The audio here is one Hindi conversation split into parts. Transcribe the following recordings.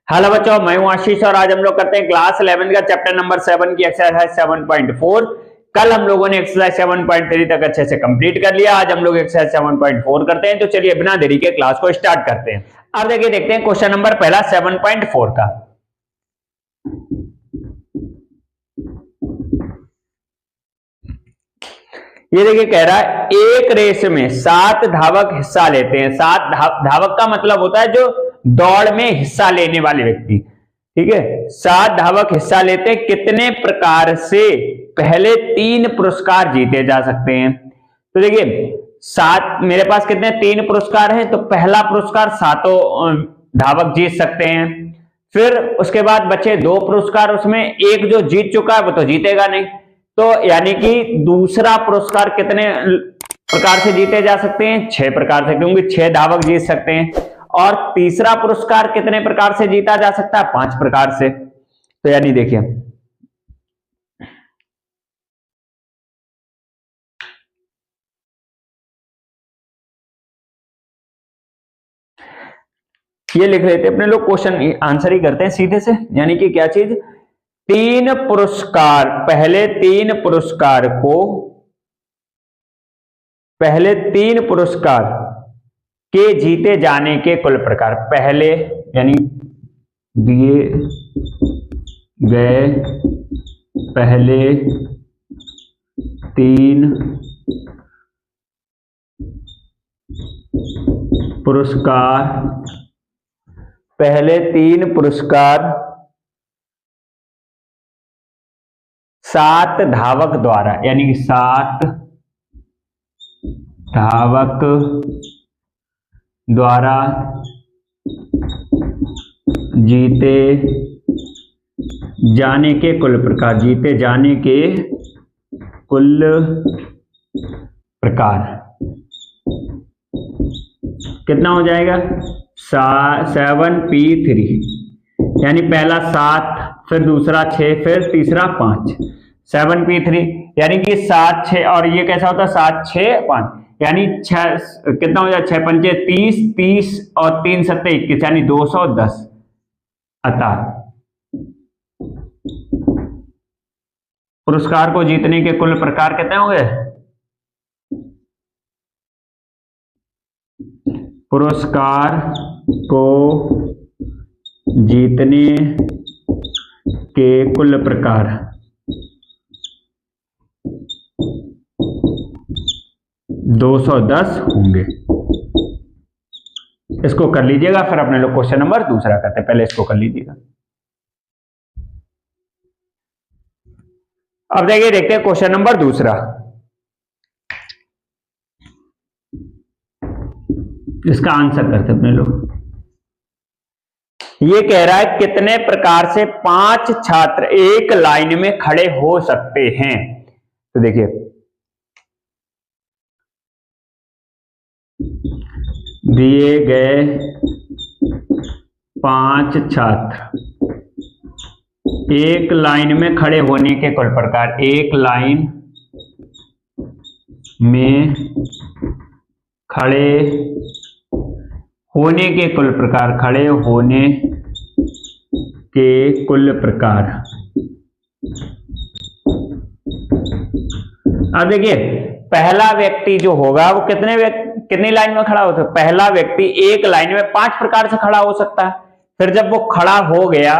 हेलो बच्चों, मैं हूं आशीष और आज हम लोग करते हैं क्लास 11 का चैप्टर नंबर 7 की एक्सरसाइज 7.4। कल हम लोगों ने एक्सरसाइज 7.3 तक अच्छे से कंप्लीट कर लिया। आज हम लोग एक्सरसाइज 7.4 करते हैं। तो चलिए बिना देरी के क्लास को स्टार्ट करते हैं। अब देखिए, देखते हैं क्वेश्चन नंबर पहला 7.4 का। ये देखिए, कह रहा है एक रेस में 7 धावक हिस्सा लेते हैं। 7 धावक का मतलब होता है जो दौड़ में हिस्सा लेने वाले व्यक्ति, ठीक है। 7 धावक हिस्सा लेते हैं, कितने प्रकार से पहले 3 पुरस्कार जीते जा सकते हैं। तो देखिए, 7 मेरे पास कितने 3 पुरस्कार हैं, तो पहला पुरस्कार 7 धावक जीत सकते हैं। फिर उसके बाद बचे 2 पुरस्कार, उसमें एक जो जीत चुका है वो तो जीतेगा नहीं, तो यानी कि दूसरा पुरस्कार कितने प्रकार से जीते जा सकते हैं, 6 प्रकार से, क्योंकि 6 धावक जीत सकते हैं। और तीसरा पुरस्कार कितने प्रकार से जीता जा सकता है, 5 प्रकार से। तो यानी देखिए, ये लिख लेते हैं अपने लोग, क्वेश्चन आंसर ही करते हैं सीधे से। यानी कि क्या चीज, 3 पुरस्कार, पहले 3 पुरस्कार के जीते जाने के कुल प्रकार, पहले यानी दिए गए पहले 3 पुरस्कार 7 धावक द्वारा, यानी कि 7 धावक द्वारा जीते जाने के कुल प्रकार, जीते जाने के कुल प्रकार कितना हो जाएगा, 7p3, यानी पहला 7, फिर दूसरा 6, फिर तीसरा 5, 7p3, यानी कि 7 6, और ये कैसा होता है 7 6 5, यानी 6 कितना हो जाए, 6 पंचे 30, 30 और 3 सत्ते 21, यानी 210। अतः पुरस्कार को जीतने के कुल प्रकार कितने हो गए, पुरस्कार को जीतने के कुल प्रकार 210 होंगे। इसको कर लीजिएगा, फिर अपने लोग क्वेश्चन नंबर दूसरा करते हैं। पहले इसको कर लीजिएगा। अब देखिए, देखते हैं क्वेश्चन नंबर दूसरा। इसका आंसर करते हैं अपने लोग। ये कह रहा है कितने प्रकार से 5 छात्र एक लाइन में खड़े हो सकते हैं। तो देखिए, दिए गए 5 छात्र एक लाइन में खड़े होने के कुल प्रकार, एक लाइन में खड़े होने के कुल प्रकार, खड़े होने के कुल प्रकार। अब देखिए, पहला व्यक्ति जो होगा वो कितनी लाइन में खड़ा होता है, पहला व्यक्ति एक लाइन में 5 प्रकार से खड़ा हो सकता है। फिर जब वो खड़ा हो गया,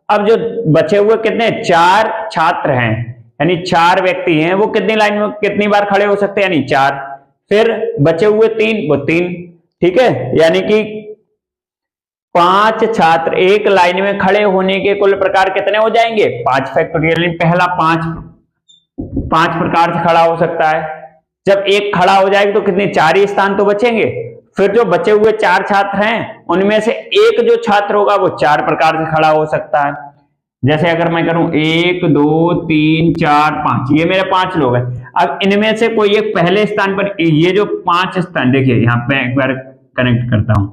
अब जो बचे हुए कितने 4 छात्र हैं, यानी 4 व्यक्ति हैं, वो कितनी लाइन में कितनी बार खड़े हो सकते हैं, यानी 4। फिर बचे हुए 3, वो 3, ठीक है। यानी कि 5 छात्र एक लाइन में खड़े होने के कुल प्रकार कितने हो जाएंगे, 5 फैक्टोरियल। पहला 5 प्रकार से खड़ा हो सकता है। जब एक खड़ा हो जाएगा तो कितने 4 ही स्थान तो बचेंगे। फिर जो बचे हुए 4 छात्र हैं, उनमें से एक जो छात्र होगा वो 4 प्रकार से खड़ा हो सकता है। जैसे अगर मैं करूं 1 2 3 4 5, ये मेरे 5 लोग हैं। अब इनमें से कोई एक पहले स्थान पर, ये जो 5 स्थान, देखिए यहां पे एक बार कनेक्ट करता हूं,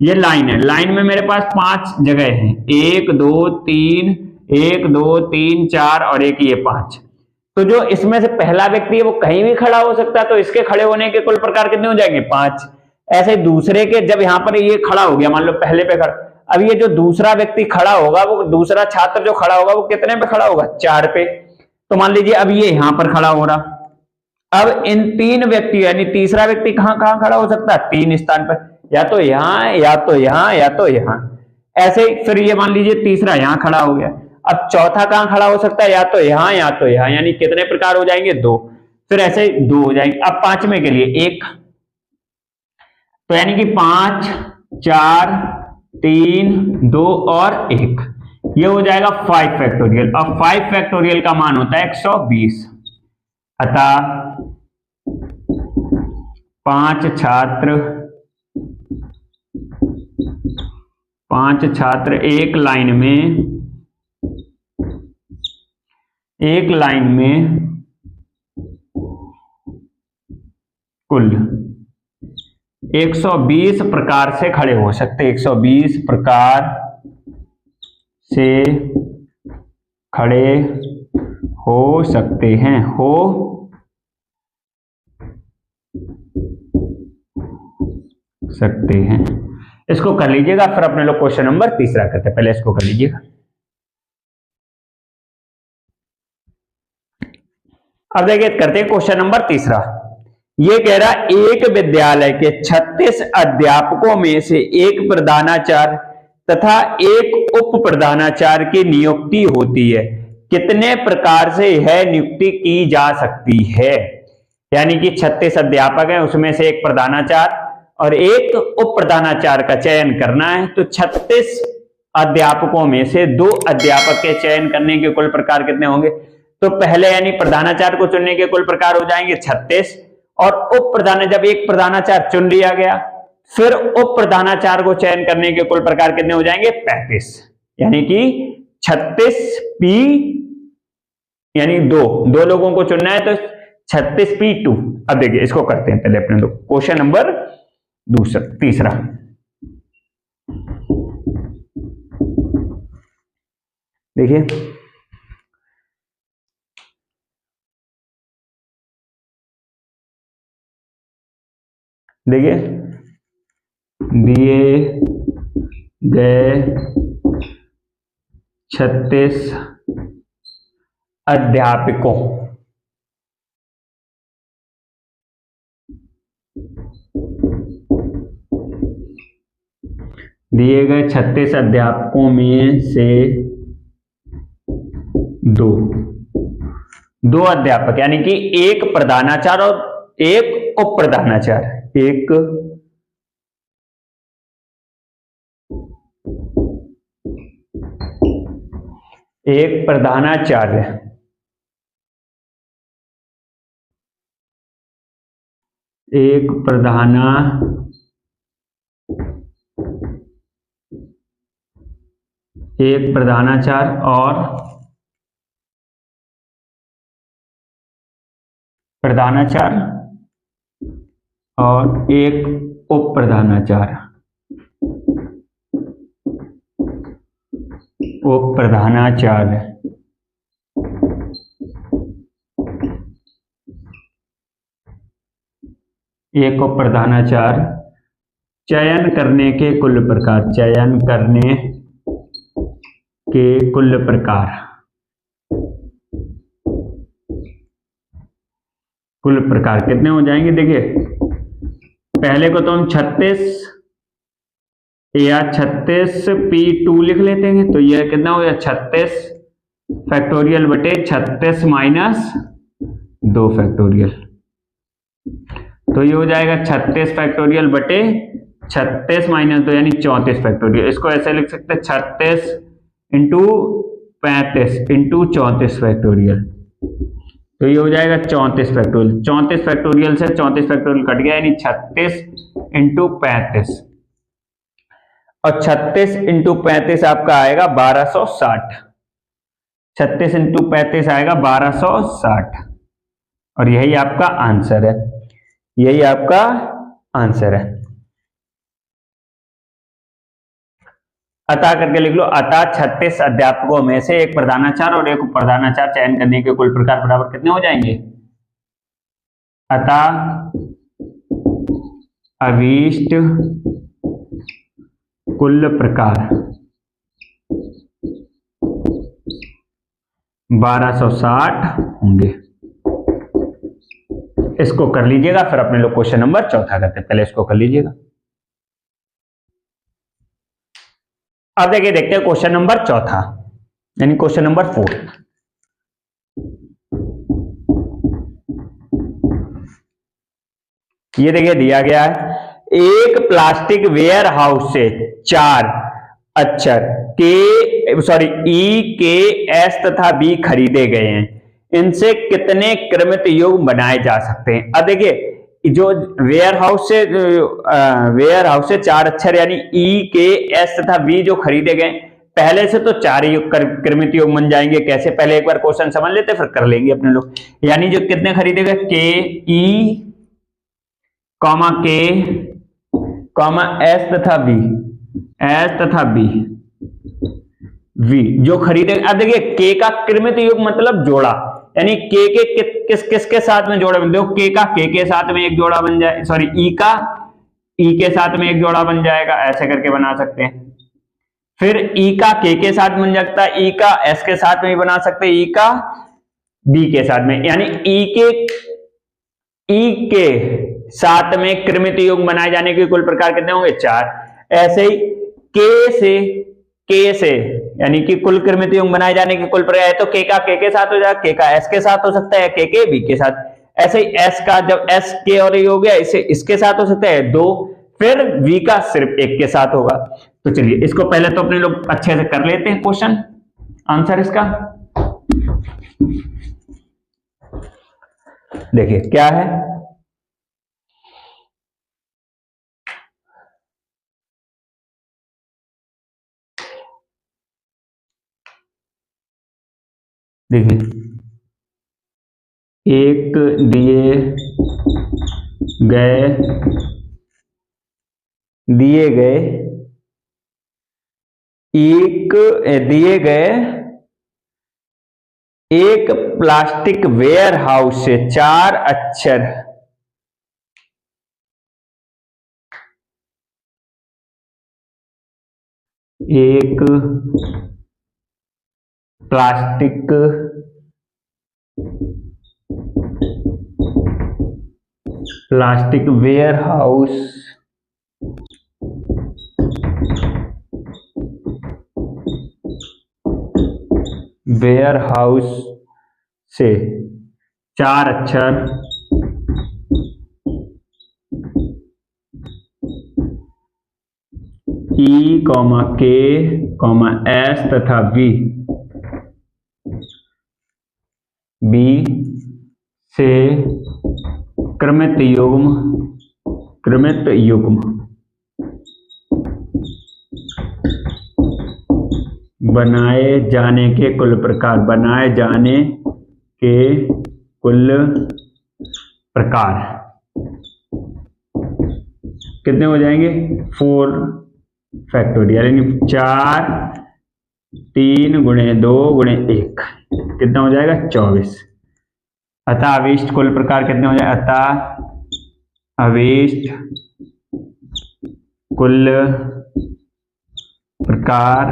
ये लाइन है, लाइन में मेरे पास 5 जगह हैं, 1 2 3, 1 2 3 4 और एक ये 5। तो जो इसमें से पहला व्यक्ति है वो कहीं भी खड़ा हो सकता है, तो इसके खड़े होने के कुल प्रकार कितने हो जाएंगे, 5। ऐसे दूसरे के जब यहां पर ये खड़ा हो गया, मान लो पहले पे खड़ा, अब ये जो दूसरा व्यक्ति खड़ा होगा, वो दूसरा छात्र जो खड़ा होगा वो कितने पे खड़ा होगा? 4 पे। तो मान लीजिए अब ये यहां पर खड़ा हो रहा। अब इन 3 व्यक्ति यानी तीसरा व्यक्ति कहां कहां खड़ा हो सकता है? 3 स्थान पर, या तो यहां या तो यहां या तो यहां। ऐसे ही फिर ये मान लीजिए तीसरा यहां खड़ा हो गया। अब चौथा कहां खड़ा हो सकता है? या तो यहां या तो यहां, यानी कितने प्रकार हो जाएंगे? 2। फिर ऐसे 2 हो जाएंगे। अब पांचवें के लिए 1, तो यानी कि 5 4 3 2 और 1, ये हो जाएगा 5 फैक्टोरियल। अब 5 फैक्टोरियल का मान होता है 120। अतः 5 छात्र एक लाइन में कुल 120 प्रकार से खड़े हो सकते, 120 प्रकार से खड़े हो सकते हैं, हो सकते हैं। इसको कर लीजिएगा, फिर अपने लोग क्वेश्चन नंबर तीसरा करते हैं। पहले इसको कर लीजिएगा। अब देखिए करते हैं क्वेश्चन नंबर तीसरा। ये कह रहा एक विद्यालय के 36 अध्यापकों में से एक प्रधानाचार्य तथा एक उप प्रधानाचार्य की नियुक्ति होती है, कितने प्रकार से यह नियुक्ति की जा सकती है? यानी कि 36 अध्यापक हैं, उसमें से एक प्रधानाचार्य और एक उप प्रधानाचार्य का चयन करना है। तो 36 अध्यापकों में से 2 अध्यापक के चयन करने के कुल प्रकार कितने होंगे? तो पहले यानी प्रधानाचार्य को चुनने के कुल प्रकार हो जाएंगे 36, और उप प्रधान, जब एक प्रधानाचार्य चुन लिया गया फिर उप प्रधानाचार्य को चयन करने के कुल प्रकार कितने हो जाएंगे? 35। यानी कि 36 पी, यानी दो लोगों को चुनना है तो 36 P2। अब देखिए इसको करते हैं पहले अपने लोग क्वेश्चन नंबर तीसरा। देखिए दिए गए 36 अध्यापकों में से दो अध्यापक, यानी कि एक प्रधानाचार्य और एक उप प्रधानाचार्य, एक प्रधानाचार्य एक प्रधानाचार्य और एक उप प्रधानाचार्य। एक उप प्रधानाचार्य चयन करने के कुल प्रकार कितने हो जाएंगे? देखिए पहले को तो हम 36 या 36 P2 लिख लेते हैं, तो यह कितना हो गया? 36 फैक्टोरियल बटे 36 माइनस 2 फैक्टोरियल, तो ये हो जाएगा 36 फैक्टोरियल बटे 36 माइनस 2 यानी 34 फैक्टोरियल। इसको ऐसे लिख सकते हैं 36 इंटू 35 इंटू 34 फैक्टोरियल, तो ये हो जाएगा 34 फैक्टोरियल। 34 फैक्टोरियल से 34 फैक्टोरियल कट गया, यानी 36 इंटू 35, और 36 इंटू 35 आपका आएगा 1260। 36 इंटू 35 आएगा 1260, और यही आपका आंसर है। अतः करके लिख लो, अतः 36 अध्यापकों में से एक प्रधानाचार्य और एक प्रधानाचार्य चयन करने के कुल प्रकार बराबर कितने हो जाएंगे? अतः अभीष्ट कुल प्रकार 1260 होंगे। इसको कर लीजिएगा, फिर अपने लोग क्वेश्चन नंबर चौथा करते हैं। पहले इसको कर लीजिएगा। अब देखिए, देखते हैं क्वेश्चन नंबर चौथा, यानी क्वेश्चन नंबर 4। ये देखिए दिया गया है, एक प्लास्टिक वेयर हाउस से 4 अक्षर ई के एस तथा बी खरीदे गए हैं। इनसे कितने क्रमित युग्म बनाए जा सकते हैं? अब देखिए, जो वेयर हाउस से 4 अक्षर यानी ई के एस तथा बी जो खरीदे गए, पहले से तो 4 क्रमित युग्म बन जाएंगे। कैसे? पहले एक बार क्वेश्चन समझ लेते, फिर कर लेंगे अपने लोग। यानी जो कितने खरीदे गए, के ई कॉमा के कॉमा एस तथा बी वी जो खरीदे। अब देखिए, के का क्रमित युग्म मतलब जोड़ा, यानी के किसके साथ में जोड़ा बन, देखो के का के साथ में एक जोड़ा बन जाए, सॉरी ई का ई के साथ में एक जोड़ा बन जाएगा, ऐसे करके बना सकते हैं। फिर ई का के साथ बन जाता है, ई का एस के साथ में भी बना सकते हैं, ई का बी के साथ में, यानी ई के साथ में क्रमित युग्म बनाए जाने के कुल प्रकार कितने होंगे? 4। ऐसे ही के से यानी कि कुल क्रमित युग्म बनाए जाने के कुल प्रकार है, तो के का के साथ हो जाएगा, के का एस के साथ हो सकता है, के बी के साथ। ऐसे ही एस का जब एस के और ये हो गया, इसे इसके साथ हो सकता है 2, फिर वी का सिर्फ 1 के साथ होगा। तो चलिए इसको पहले तो अपने लोग अच्छे से कर लेते हैं क्वेश्चन आंसर इसका। देखिए क्या है, देखिए एक दिए गए एक प्लास्टिक वेयर हाउस से 4 अक्षर एक प्लास्टिक वेयर हाउस से 4 अक्षर ई के एस तथा बी से क्रमित युग्म बनाए जाने के कुल प्रकार कितने हो जाएंगे? 4 फैक्टोरियल, यानी 4 3 गुणे 2 गुणे 1 कितना हो जाएगा? 24। अतः अविष्ट कुल प्रकार कितने हो जाए? अतः अविष्ट कुल प्रकार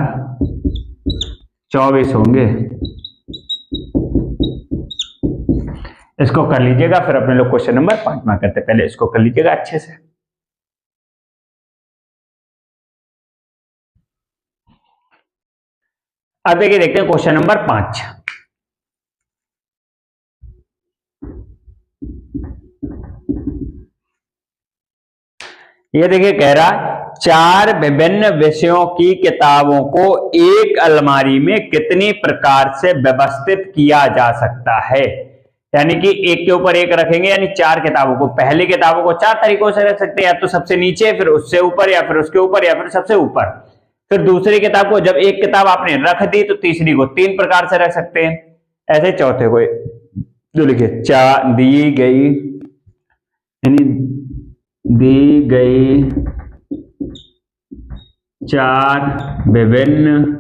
24 होंगे। इसको कर लीजिएगा, फिर अपने लोग क्वेश्चन नंबर 5 करते। पहले इसको कर लीजिएगा अच्छे से। अब देखिए, देखते हैं क्वेश्चन नंबर 5। ये देखिए कह रहा, 4 विभिन्न विषयों की किताबों को एक अलमारी में कितनी प्रकार से व्यवस्थित किया जा सकता है? यानी कि एक के ऊपर एक रखेंगे, यानी 4 किताबों को, पहली किताबों को 4 तरीकों से रख सकते हैं, या तो सबसे नीचे, फिर उससे ऊपर, या फिर उसके ऊपर, या फिर सबसे ऊपर। फिर दूसरी किताब को, जब एक किताब आपने रख दी तो तीसरी को 3 प्रकार से रख सकते हैं। ऐसे चौथे को जो लिखिए, दी गई 4 विभिन्न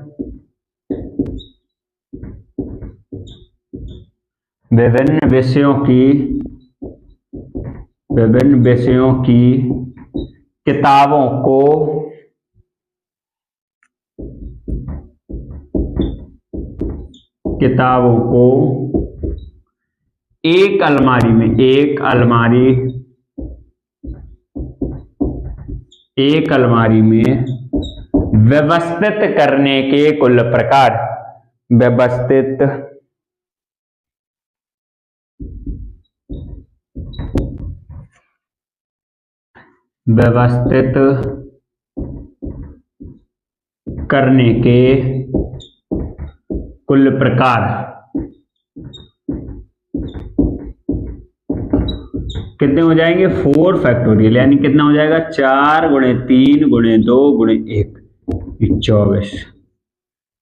विषयों की किताबों को किताबों को एक अलमारी में व्यवस्थित करने के कुल प्रकार। व्यवस्थित करने के कुल प्रकार कितने हो जाएंगे? 4 फैक्टोरियल, यानी कितना हो जाएगा? 4 गुणे 3 गुणे 2 गुणे 1, 24।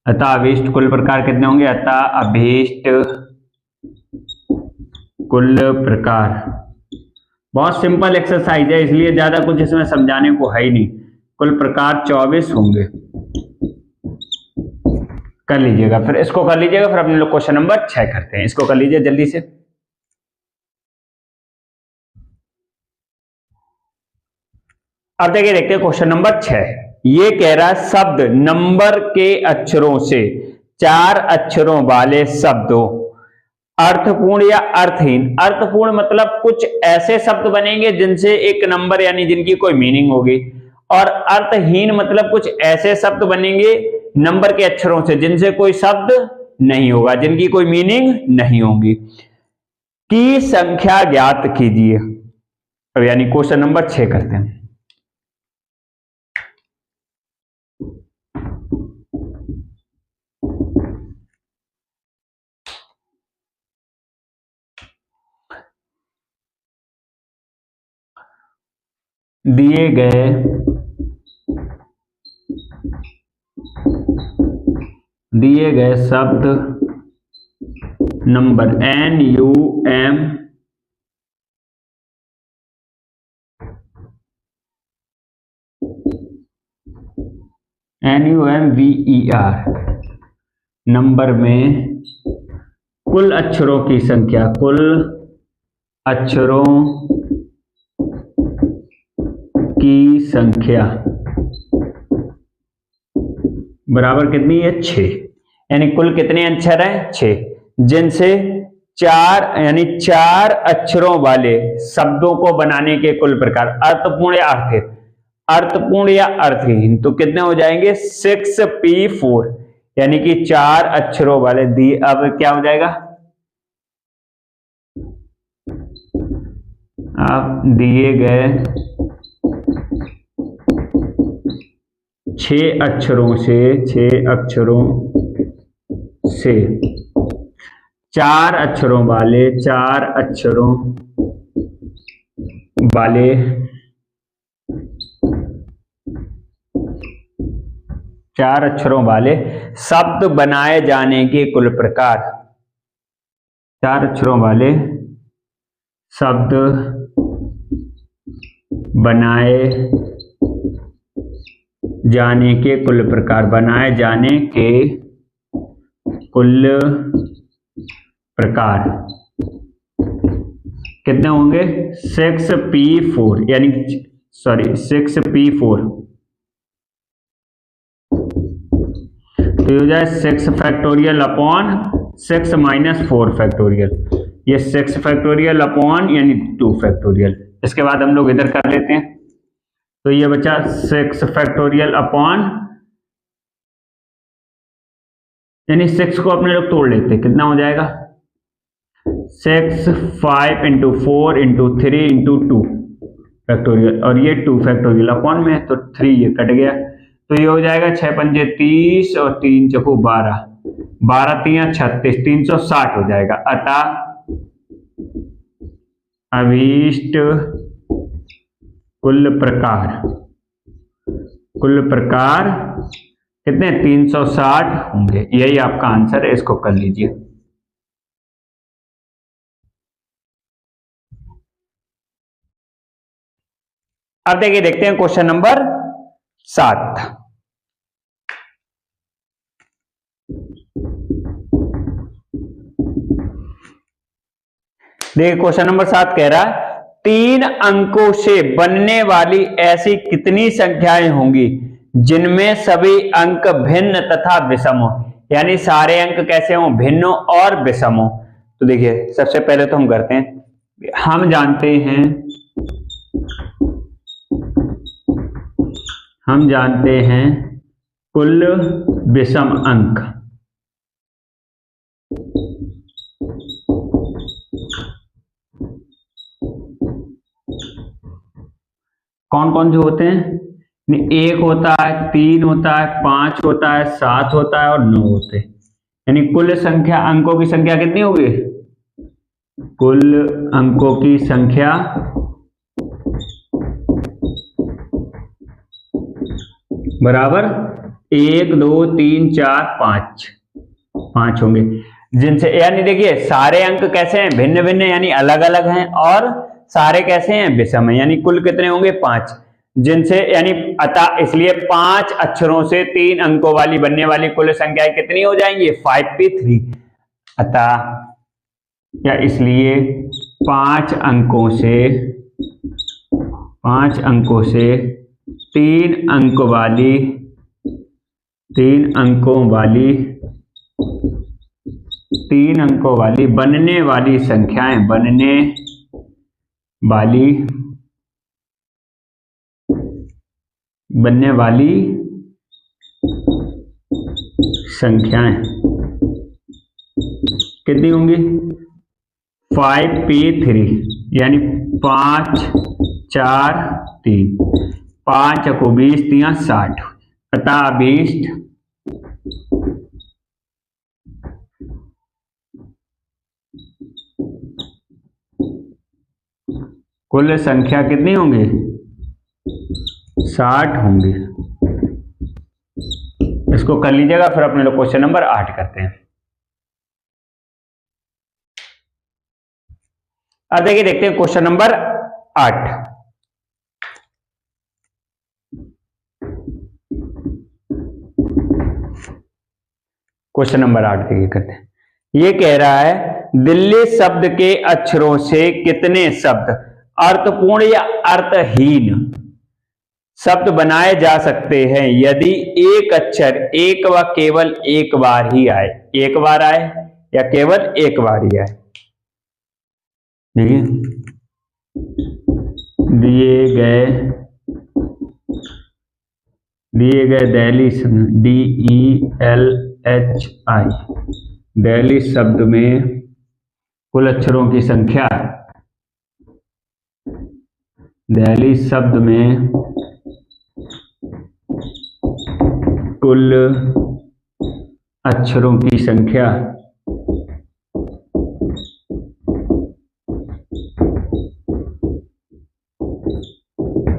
अतः अभीष्ट कुल प्रकार कितने होंगे? अतः अभीष्ट कुल प्रकार, बहुत सिंपल एक्सरसाइज है, इसलिए ज्यादा कुछ इसमें समझाने को है ही नहीं। कुल प्रकार 24 होंगे। कर लीजिएगा, फिर इसको कर लीजिएगा, फिर अपने लोग क्वेश्चन नंबर 6 करते हैं। इसको कर लीजिए जल्दी से। अब देखिए, देखते हैं क्वेश्चन नंबर 6। ये कह रहा है शब्द नंबर के अक्षरों से 4 अक्षरों वाले शब्दों, अर्थपूर्ण या अर्थहीन। अर्थपूर्ण मतलब कुछ ऐसे शब्द बनेंगे जिनसे एक नंबर यानी जिनकी कोई मीनिंग होगी, और अर्थहीन मतलब कुछ ऐसे शब्द बनेंगे नंबर के अक्षरों से जिनसे कोई शब्द नहीं होगा, जिनकी कोई मीनिंग नहीं होगी। की संख्या ज्ञात कीजिए। अब यानी क्वेश्चन नंबर 6 करते हैं। दिए गए शब्द नंबर NUMVER नंबर में कुल अक्षरों की संख्या, कुल अक्षरों की संख्या बराबर कितनी है? 6। यानी कुल कितने अक्षर हैं? 6, जिनसे 4 यानी 4 अक्षरों वाले शब्दों को बनाने के कुल प्रकार। अर्थपूर्ण या अर्थहीन, अर्थपूर्ण या अर्थहीन तो कितने हो जाएंगे? 6P4, यानी कि 4 अक्षरों वाले। अब क्या हो जाएगा? अब दिए गए 6 अक्षरों से 4 अक्षरों वाले 4 अक्षरों वाले शब्द बनाए जाने के कुल प्रकार। 4 अक्षरों वाले शब्द बनाए जाने के कुल प्रकार। बनाए जाने के कुल प्रकार कितने होंगे? 6P4, यानी 6P4 तो ये हो जाए 6 फैक्टोरियल अपॉन 6 माइनस 4 फैक्टोरियल। ये 6 फैक्टोरियल अपॉन यानी 2 फैक्टोरियल। इसके बाद हम लोग इधर कर लेते हैं, तो ये बचा 6 फैक्टोरियल अपॉन, यानी 6 को अपने लोग तोड़ लेते हैं, कितना हो जाएगा? 6 5 × 4 × 3 × 2 फैक्टोरियल, और ये 2 फैक्टोरियल अपॉन में है, तो 3 ये कट गया, तो ये हो जाएगा 6 पंजे 30 और 3 चौको 12, 12 3 36, 360 हो जाएगा। अतः अभीष्ट कुल प्रकार कितने? 360 होंगे। यही आपका आंसर है, इसको कर लीजिए। अब देखिए, देखते हैं क्वेश्चन नंबर 7। देखिए क्वेश्चन नंबर 7 कह रहा है 3 अंकों से बनने वाली ऐसी कितनी संख्याएं होंगी जिनमें सभी अंक भिन्न तथा विषम हो। यानी सारे अंक कैसे हो, भिन्न हो और विषम हो। तो देखिए सबसे पहले तो हम करते हैं, हम जानते हैं कुल विषम अंक। कौन कौन से होते हैं, 1 होता है, 3 होता है, 5 होता है, 7 होता है और 9 होते हैं। यानी कुल संख्या, अंकों की संख्या कितनी होगी, कुल अंकों की संख्या बराबर 1 2 3 4 5 होंगे, जिनसे यानी देखिए सारे अंक कैसे हैं, भिन्न भिन्न यानी अलग अलग हैं, और सारे कैसे हैं, विषम है, यानी कुल कितने होंगे 5, जिनसे यानी अतः इसलिए 5 अक्षरों से 3 अंकों वाली बनने वाली कुल संख्याएं कितनी हो जाएंगी, 5p3। अतः या इसलिए 5 अंकों से 3 अंकों वाली बनने वाली संख्याएं, बनने वाली संख्याएं कितनी होंगी, 5p3, यानी 5 4 3, 5 को 20 3 60, अतः अभीष्ट कुल संख्या कितनी होंगी, 60 होंगी। इसको कर लीजिएगा, फिर अपने लोग क्वेश्चन नंबर 8 करते हैं। अब देखिए देखते हैं क्वेश्चन नंबर 8। क्वेश्चन नंबर 8 देखिए करते हैं। ये कह रहा है दिल्ली शब्द के अक्षरों से कितने शब्द अर्थपूर्ण या अर्थहीन शब्द बनाए जा सकते हैं यदि एक अक्षर एक व केवल एक बार ही आए, एक बार आए या केवल एक बार ही आए। देखिए दिए गए दिल्ली DELHI दिल्ली शब्द में कुल अक्षरों की संख्या, दिल्ली शब्द में कुल अक्षरों की संख्या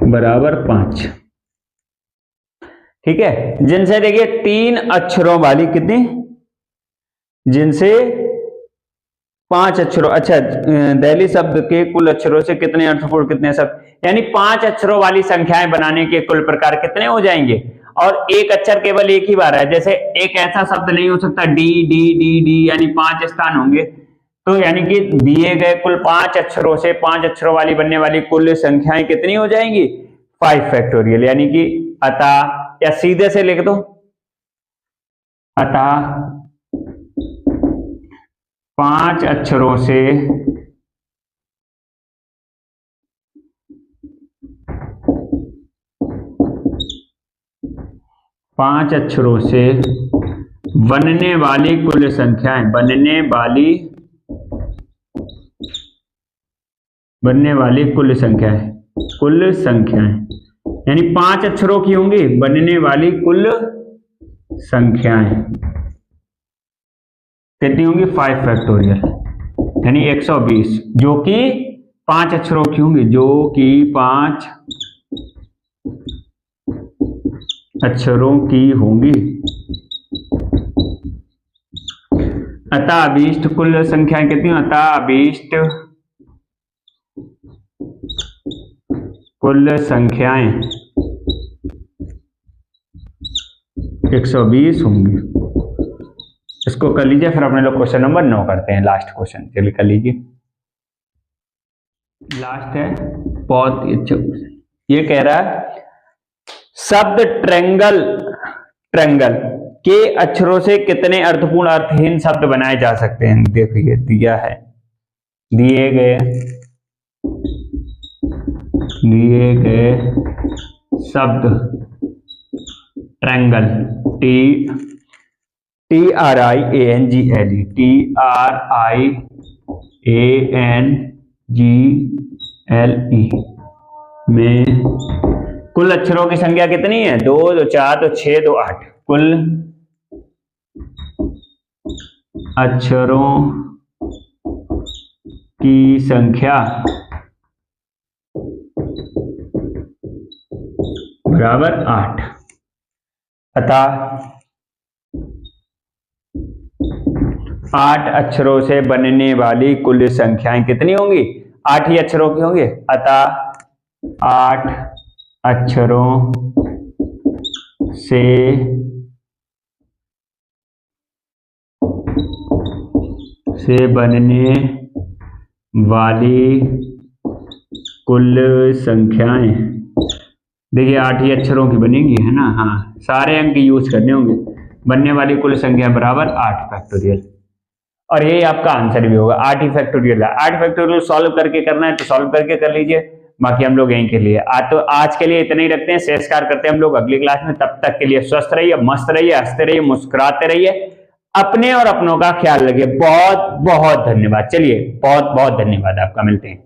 बराबर 5। ठीक है, जिनसे देखिए 3 अक्षरों वाली कितनी, जिनसे 5 अक्षरों, अच्छा दिल्ली शब्द के कुल अक्षरों से कितने अर्थपूर्ण कितने शब्द, यानी 5 अक्षरों वाली संख्याएं बनाने के कुल प्रकार कितने हो जाएंगे, और एक अक्षर केवल एक ही बार है। जैसे एक ऐसा शब्द नहीं हो सकता डी डी डी डी, यानी 5 स्थान होंगे। तो यानी कि दिए गए कुल 5 अक्षरों से 5 अक्षरों वाली बनने वाली कुल संख्याएं कितनी हो जाएंगी, 5 फैक्टोरियल। यानी कि अतः, या सीधे से लिख दो, अतः 5 अक्षरों से 5 अक्षरों से बनने वाली कुल संख्याएं, बनने वाली कुल संख्याएं यानी 5 अक्षरों की होंगी बनने वाली कुल संख्याएं कितनी होंगी, 5 फैक्टोरियल, यानी 120, जो कि 5 अक्षरों की होंगी, जो कि 5 अक्षरों की होंगी। अतः अभीष्ट कुल संख्याएं कितनी, अतः अभीष्ट कुल संख्याएं 120 होंगी। इसको कर लीजिए, फिर अपने लोग क्वेश्चन नंबर 9 करते हैं, लास्ट क्वेश्चन। चलिए कर लीजिए, लास्ट है, बहुत अच्छा। ये कह रहा है शब्द ट्रेंगल के अक्षरों से कितने अर्थपूर्ण अर्थहीन शब्द बनाए जा सकते हैं? देखिए दिया है, दिए गए शब्द ट्रायंगल, TRIANGLE में कुल अक्षरों की संख्या कितनी है? 2, 2, 4, 2, 6, 2, 8। कुल अक्षरों की संख्या बराबर 8। अतः 8 अक्षरों से बनने वाली कुल संख्याएं कितनी होंगी? 8 ही अक्षरों की होंगी। अतः 8 अक्षरों से बनने वाली कुल संख्याएं, देखिए 8 ही अक्षरों की बनेंगी, है ना। हाँ, सारे अंक यूज करने होंगे। बनने वाली कुल संख्या बराबर 8 फैक्टोरियल। और यही आपका आंसर भी होगा, 8 ही फैक्टोरियल है। 8 फैक्टोरियल सॉल्व करके करना है तो सॉल्व करके कर लीजिए, बाकी हम लोग यहीं के लिए तो आज के लिए इतना ही रखते हैं। शेषकार करते हैं हम लोग अगली क्लास में। तब तक के लिए स्वस्थ रहिए, मस्त रहिए, हंसते रहिए, मुस्कुराते रहिए, अपने और अपनों का ख्याल रखिए। बहुत बहुत धन्यवाद। चलिए, बहुत बहुत धन्यवाद आपका। मिलते हैं।